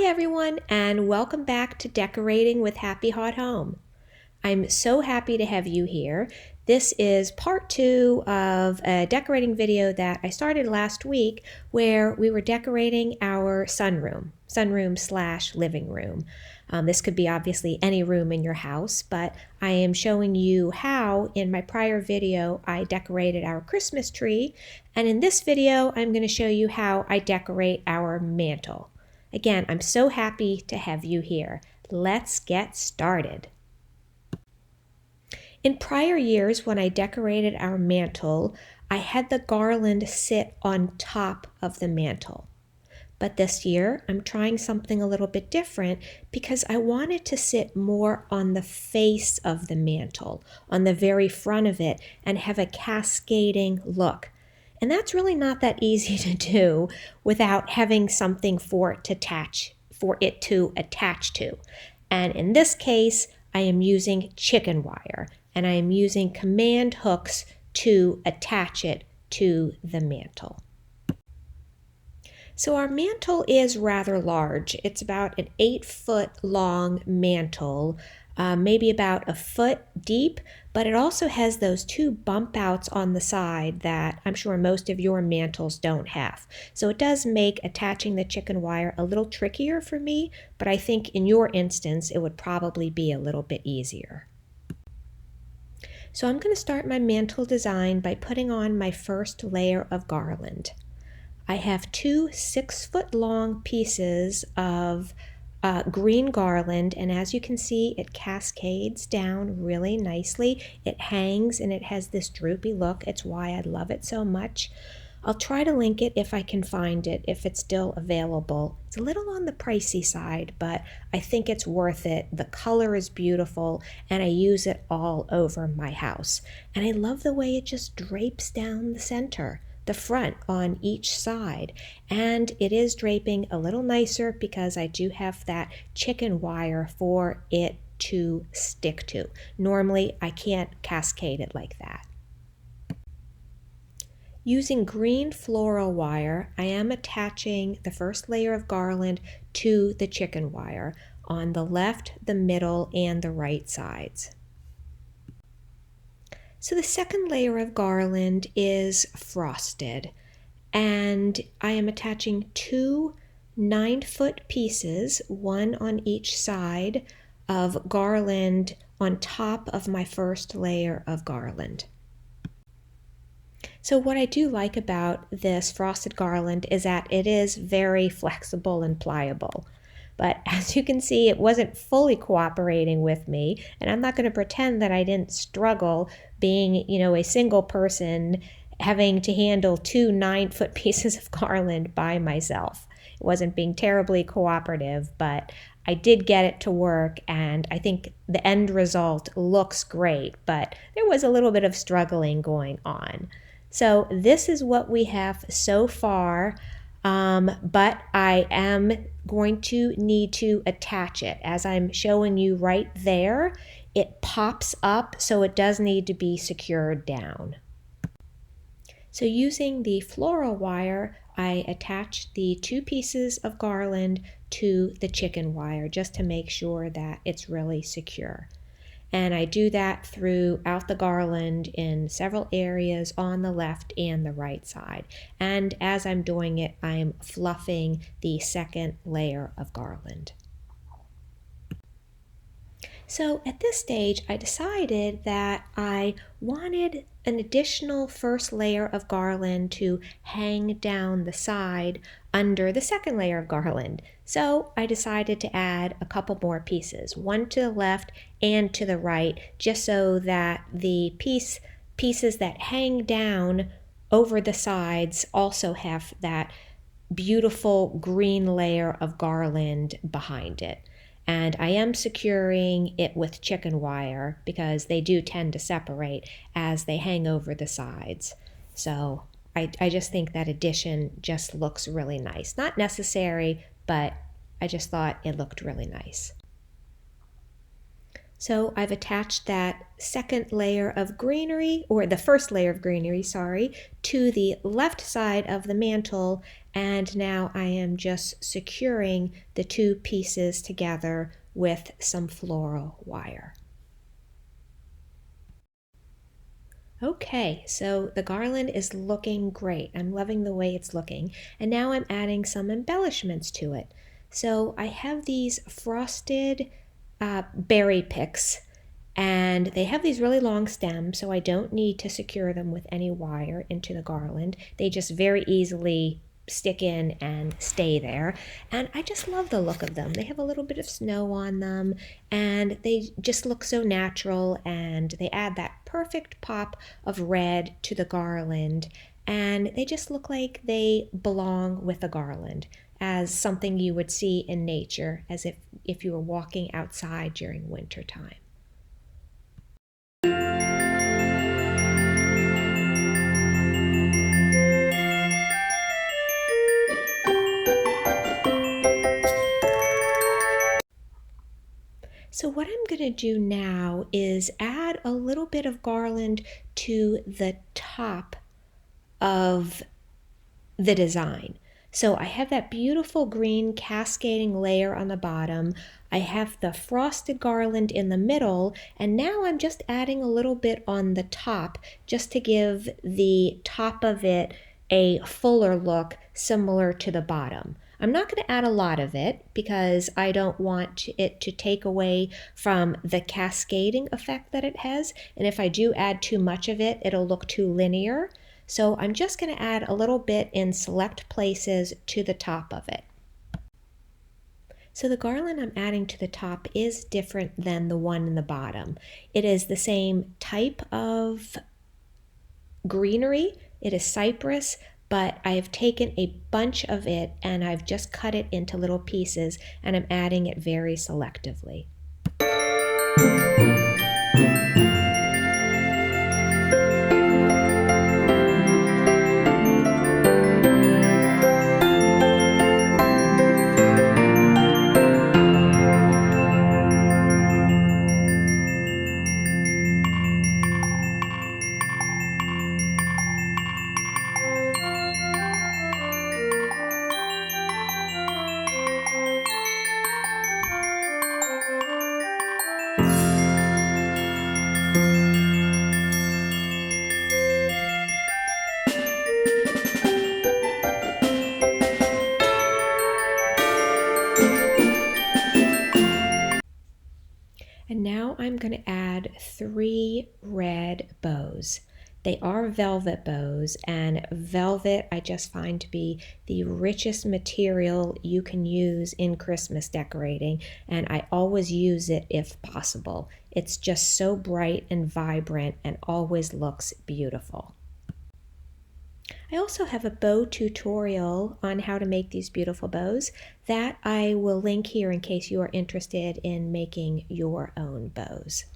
everyone, and welcome back to Decorating with Happy Hot Home. I'm so happy to have you here. This is part 2 of a decorating video that I started last week where we were decorating our sunroom / living room. This could be obviously any room in your house, but I am showing you how in my prior video I decorated our Christmas tree, and in this video I'm going to show you how I decorate our mantle. Again, I'm so happy to have you here. Let's get started. In prior years, when I decorated our mantle, I had the garland sit on top of the mantle. But this year, I'm trying something a little bit different because I want it to sit more on the face of the mantle, on the very front of it, and have a cascading look. And that's really not that easy to do without having something for it to attach to. And in this case, I am using chicken wire, and I am using command hooks to attach it to the mantle. So our mantle is rather large. It's about an 8-foot long mantle, maybe about a foot deep, but it also has those 2 bump outs on the side that I'm sure most of your mantles don't have. So it does make attaching the chicken wire a little trickier for me, but I think in your instance it would probably be a little bit easier. So I'm going to start my mantle design by putting on my first layer of garland. I have 2 6-foot long pieces of green garland, and as you can see, it cascades down really nicely. It hangs and it has this droopy look. It's why I love it so much. I'll try to link it if I can find it, if it's still available. It's a little on the pricey side, but I think it's worth it. The color is beautiful, and I use it all over my house. And I love the way it just drapes down the center, the front on each side, and it is draping a little nicer because I do have that chicken wire for it to stick to. Normally I can't cascade it like that. Using green floral wire, I am attaching the first layer of garland to the chicken wire on the left, the middle, and the right sides. So the second layer of garland is frosted, and I am attaching 2 9-foot pieces, one on each side, of garland on top of my first layer of garland. So what I do like about this frosted garland is that it is very flexible and pliable. But as you can see, it wasn't fully cooperating with me, and I'm not going to pretend that I didn't struggle being, a single person having to handle 2 9-foot pieces of garland by myself. It wasn't being terribly cooperative, but I did get it to work, and I think the end result looks great, but there was a little bit of struggling going on. So this is what we have so far. But I am going to need to attach it. As I'm showing you right there, it pops up, so it does need to be secured down. So using the floral wire, I attach the 2 pieces of garland to the chicken wire just to make sure that it's really secure. And I do that throughout the garland in several areas on the left and the right side. And as I'm doing it, I'm fluffing the second layer of garland. So at this stage, I decided that I wanted an additional first layer of garland to hang down the side under the second layer of garland. So I decided to add a couple more pieces, one to the left and to the right, just so that the pieces that hang down over the sides also have that beautiful green layer of garland behind it. And I am securing it with chicken wire because they do tend to separate as they hang over the sides. So I just think that addition just looks really nice. Not necessary, but I just thought it looked really nice. So I've attached that second layer of greenery, or the first layer of greenery, sorry, to the left side of the mantle, and now I am just securing the two pieces together with some floral wire. Okay, so the garland is looking great. I'm loving the way it's looking. And now I'm adding some embellishments to it. So I have these frosted berry picks, and they have these really long stems, so I don't need to secure them with any wire into the garland. They just very easily stick in and stay there. And I just love the look of them. They have a little bit of snow on them, and they just look so natural, and they add that perfect pop of red to the garland, and they just look like they belong with the garland, as something you would see in nature, as if you were walking outside during winter time. So what I'm going to do now is add a little bit of garland to the top of the design. So I have that beautiful green cascading layer on the bottom. I have the frosted garland in the middle, and now I'm just adding a little bit on the top just to give the top of it a fuller look similar to the bottom. I'm not going to add a lot of it because I don't want it to take away from the cascading effect that it has, and if I do add too much of it, it'll look too linear. So I'm just going to add a little bit in select places to the top of it. So the garland I'm adding to the top is different than the one in the bottom. It is the same type of greenery. It is cypress, but I have taken a bunch of it and I've just cut it into little pieces, and I'm adding it very selectively. And now I'm going to add 3 red bows. They are velvet bows, and velvet I just find to be the richest material you can use in Christmas decorating, and I always use it if possible. It's just so bright and vibrant and always looks beautiful. I also have a bow tutorial on how to make these beautiful bows that I will link here in case you are interested in making your own bows.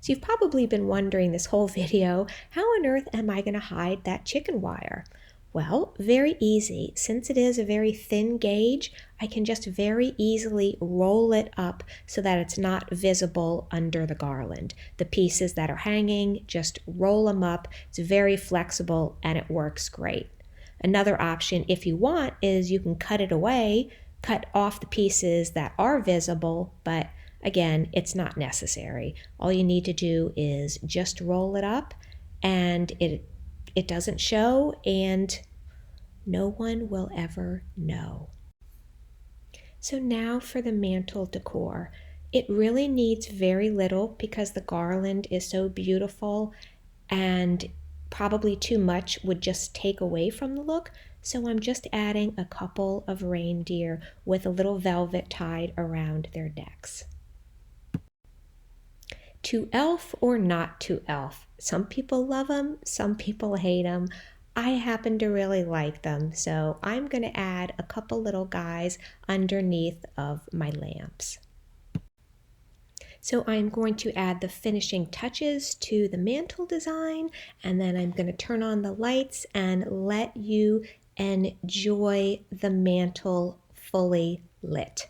So you've probably been wondering this whole video, how on earth am I going to hide that chicken wire? Well, very easy. Since it is a very thin gauge, I can just very easily roll it up so that it's not visible under the garland. The pieces that are hanging, just roll them up. It's very flexible and it works great. Another option, if you want, is you can cut it away, cut off the pieces that are visible, but again, it's not necessary. All you need to do is just roll it up, and it doesn't show, and no one will ever know. So now for the mantle decor. It really needs very little because the garland is so beautiful, and probably too much would just take away from the look. So I'm just adding a couple of reindeer with a little velvet tied around their necks. To elf or not to elf? Some people love them, some people hate them. I happen to really like them, so I'm going to add a couple little guys underneath of my lamps. So I'm going to add the finishing touches to the mantle design, and then I'm going to turn on the lights and let you enjoy the mantle fully lit.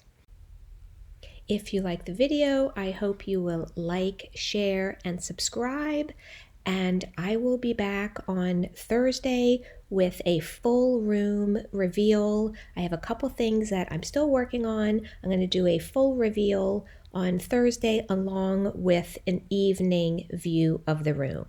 If you like the video, I hope you will like, share, and subscribe. And I will be back on Thursday with a full room reveal. I have a couple things that I'm still working on. I'm going to do a full reveal on Thursday along with an evening view of the room.